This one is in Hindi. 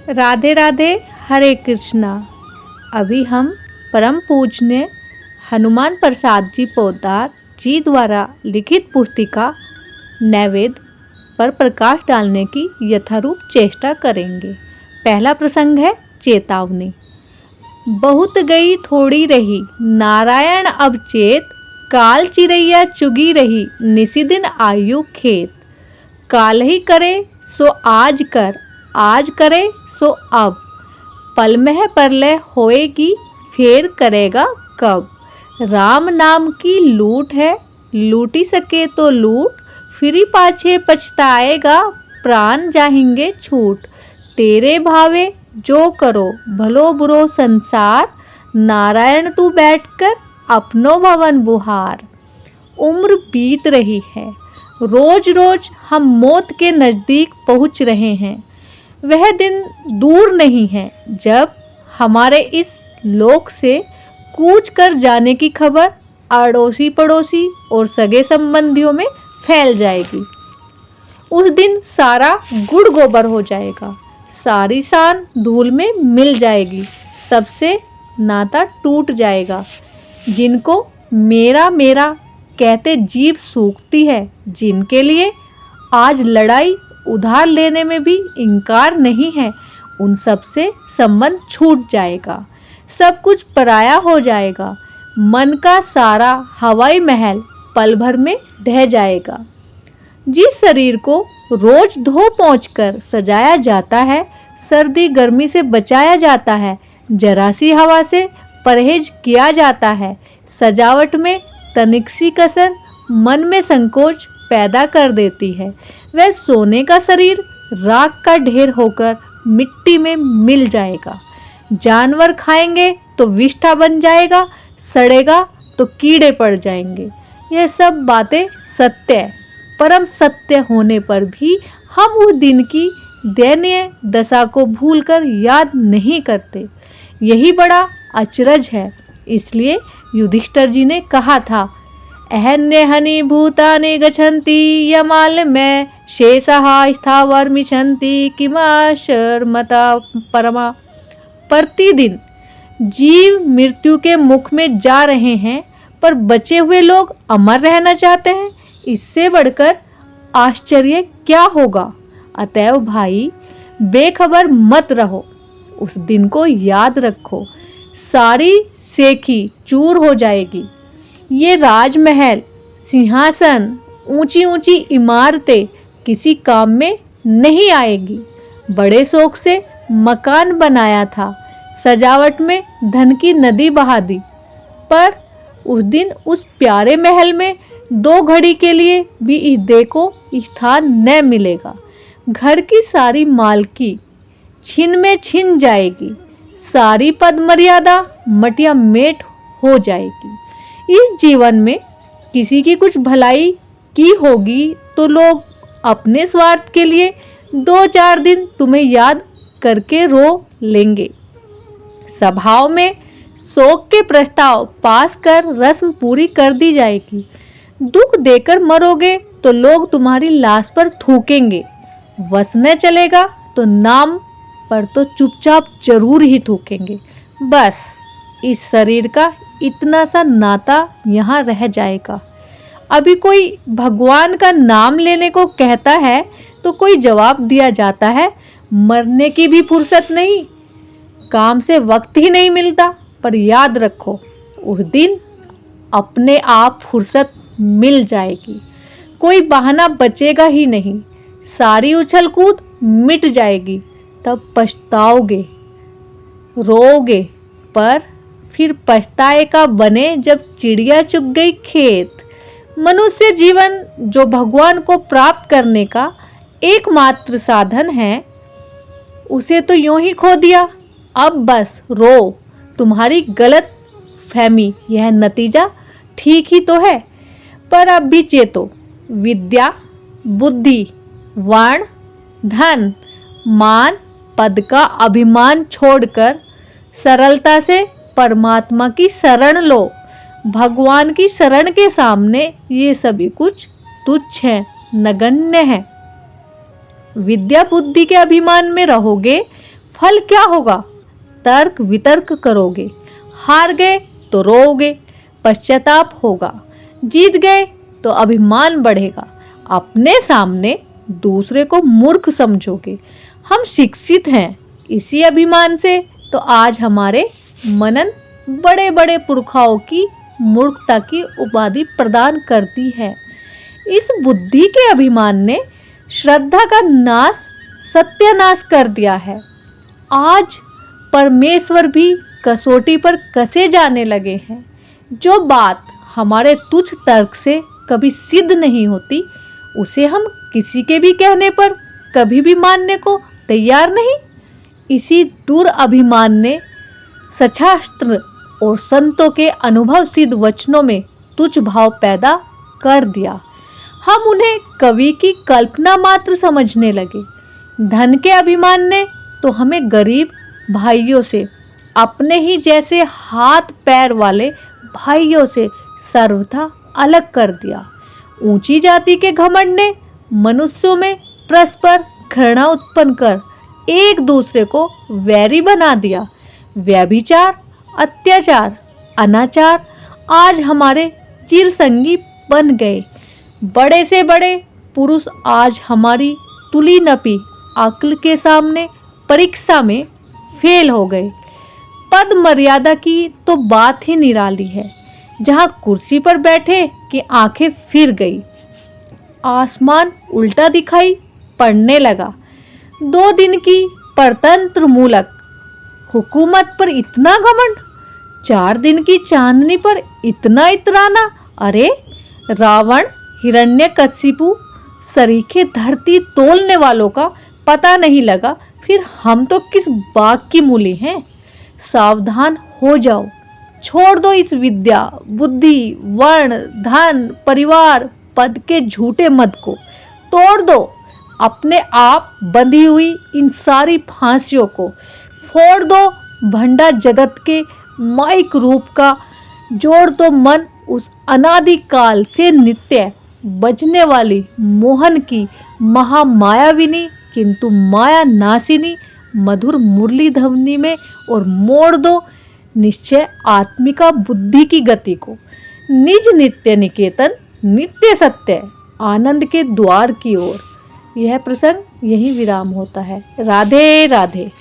राधे राधे, हरे कृष्णा। अभी हम परम पूज्य हनुमान प्रसाद जी पोद्दार जी द्वारा लिखित पुस्तिका नैवेद्य पर प्रकाश डालने की यथारूप चेष्टा करेंगे। पहला प्रसंग है चेतावनी। बहुत गई थोड़ी रही नारायण अब चेत, काल चिरैया चुगी रही निशिदिन आयु खेत। काल ही करे सो आज कर, आज करे सो अब, पल में परलय होएगी फेर करेगा कब। राम नाम की लूट है, लूटी सके तो लूट, फिरी पाछे पछताएगा प्राण जाहिंगे छूट। तेरे भावे जो करो भलो बुरो संसार, नारायण तू बैठकर अपनो भवन बुहार। उम्र बीत रही है, रोज रोज हम मौत के नज़दीक पहुंच रहे हैं। वह दिन दूर नहीं है जब हमारे इस लोक से कूच कर जाने की खबर अड़ोसी पड़ोसी और सगे संबंधियों में फैल जाएगी। उस दिन सारा गुड़ गोबर हो जाएगा, सारी शान धूल में मिल जाएगी, सबसे नाता टूट जाएगा। जिनको मेरा मेरा कहते जीभ सूखती है, जिनके लिए आज लड़ाई उधार लेने में भी इनकार नहीं है, उन सब से संबंध छूट जाएगा, सब कुछ पराया हो जाएगा। मन का सारा हवाई महल पल भर में ढह जाएगा। जिस शरीर को रोज धो पोंछ कर सजाया जाता है, सर्दी गर्मी से बचाया जाता है, जरा सी हवा से परहेज किया जाता है, सजावट में तनिक सी कसर मन में संकोच पैदा कर देती है, वह सोने का शरीर राख का ढेर होकर मिट्टी में मिल जाएगा। जानवर खाएंगे तो विष्ठा बन जाएगा, सड़ेगा तो कीड़े पड़ जाएंगे। यह सब बातें सत्य है, परम सत्य होने पर भी हम उस दिन की दयनीय दशा को भूलकर याद नहीं करते। यही बड़ा अचरज है। इसलिए युधिष्ठिर जी ने कहा था, अहन्यहनि भूतानि गच्छन्ति यमाल में शेषः स्थावर मिच्छन्ति किमाशर्मता परमा। प्रतिदिन जीव मृत्यु के मुख में जा रहे हैं, पर बचे हुए लोग अमर रहना चाहते हैं। इससे बढ़कर आश्चर्य क्या होगा। अतएव भाई, बेखबर मत रहो, उस दिन को याद रखो। सारी सेखी चूर हो जाएगी। ये राजमहल, सिंहासन, ऊंची ऊंची इमारतें किसी काम में नहीं आएगी। बड़े शौक से मकान बनाया था, सजावट में धन की नदी बहा दी, पर उस दिन उस प्यारे महल में 2 घड़ी के लिए भी इस देह को स्थान न मिलेगा। घर की सारी मालकी छिन में छिन जाएगी, सारी पद मर्यादा मटिया मेट हो जाएगी। इस जीवन में किसी की कुछ भलाई की होगी तो लोग अपने स्वार्थ के लिए 2-4 दिन तुम्हें याद करके रो लेंगे। सभाओं में शोक के प्रस्ताव पास कर रस्म पूरी कर दी जाएगी। दुख देकर मरोगे तो लोग तुम्हारी लाश पर थूकेंगे। वश में चलेगा तो नाम पर तो चुपचाप जरूर ही थूकेंगे। बस इस शरीर का इतना सा नाता यहाँ रह जाएगा। अभी कोई भगवान का नाम लेने को कहता है तो कोई जवाब दिया जाता है, मरने की भी फुर्सत नहीं, काम से वक्त ही नहीं मिलता। पर याद रखो, उस दिन अपने आप फुर्सत मिल जाएगी, कोई बहाना बचेगा ही नहीं, सारी उछल कूद मिट जाएगी। तब पछताओगे, रोओगे, पर फिर पछताए का बने जब चिड़िया चुग गई खेत। मनुष्य जीवन जो भगवान को प्राप्त करने का एकमात्र साधन है, उसे तो यूं ही खो दिया। अब बस रो, तुम्हारी गलत फहमी, यह नतीजा ठीक ही तो है। पर अब भी चेतो, विद्या, बुद्धि, वाण, धन, मान, पद का अभिमान छोड़कर सरलता से परमात्मा की शरण लो। भगवान की शरण के सामने ये सभी कुछ तुच्छ है, नगण्य है। विद्या बुद्धि के अभिमान में रहोगे, फल क्या होगा? तर्क वितर्क करोगे, हार गए तो रोओगे, पश्चाताप होगा, जीत गए तो अभिमान बढ़ेगा, अपने सामने दूसरे को मूर्ख समझोगे। हम शिक्षित हैं इसी अभिमान से, तो आज हमारे मनन बड़े बड़े पुरखाओं की मूर्खता की उपाधि प्रदान करती है। इस बुद्धि के अभिमान ने श्रद्धा का नाश, सत्यानाश कर दिया है। आज परमेश्वर भी कसौटी पर कसे जाने लगे हैं। जो बात हमारे तुच्छ तर्क से कभी सिद्ध नहीं होती, उसे हम किसी के भी कहने पर कभी भी मानने को तैयार नहीं। इसी दुर्अभिमान ने सशास्त्र और संतों के अनुभव सिद्ध वचनों में तुच्छ भाव पैदा कर दिया। हम उन्हें कवि की कल्पना मात्र समझने लगे। धन के अभिमान ने तो हमें गरीब भाइयों से, अपने ही जैसे हाथ पैर वाले भाइयों से सर्वथा अलग कर दिया। ऊंची जाति के घमंड ने मनुष्यों में परस्पर घृणा उत्पन्न कर एक दूसरे को वैरी बना दिया। व्यभिचार, अत्याचार, अनाचार आज हमारे चिरसंगी बन गए। बड़े से बड़े पुरुष आज हमारी तुली नपी अक्ल के सामने परीक्षा में फेल हो गए। पद मर्यादा की तो बात ही निराली है। जहां कुर्सी पर बैठे कि आंखें फिर गई, आसमान उल्टा दिखाई पड़ने लगा। 2 दिन की परतंत्र मूलक हुकूमत पर इतना घमंड, 4 दिन की चांदनी पर इतना इतराना। अरे रावण, हिरण्यकशिपु सरीखे धरती तोलने वालों का पता नहीं लगा, फिर हम तो किस बाग की मूली हैं। सावधान हो जाओ, छोड़ दो इस विद्या, बुद्धि, वर्ण, धन, परिवार, पद के झूठे मद को। तोड़ दो अपने आप बंधी हुई इन सारी फांसियों को। फोड़ दो भंडा जगत के माइक रूप का। जोड़ दो मन उस अनादिकाल से नित्य बजने वाली मोहन की महामायाविनी किंतु माया नासिनी मधुर मुरली ध्वनि में, और मोड़ दो निश्चय आत्मिका बुद्धि की गति को निज नित्य निकेतन, नित्य सत्य आनंद के द्वार की ओर। यह प्रसंग यही विराम होता है। राधे राधे।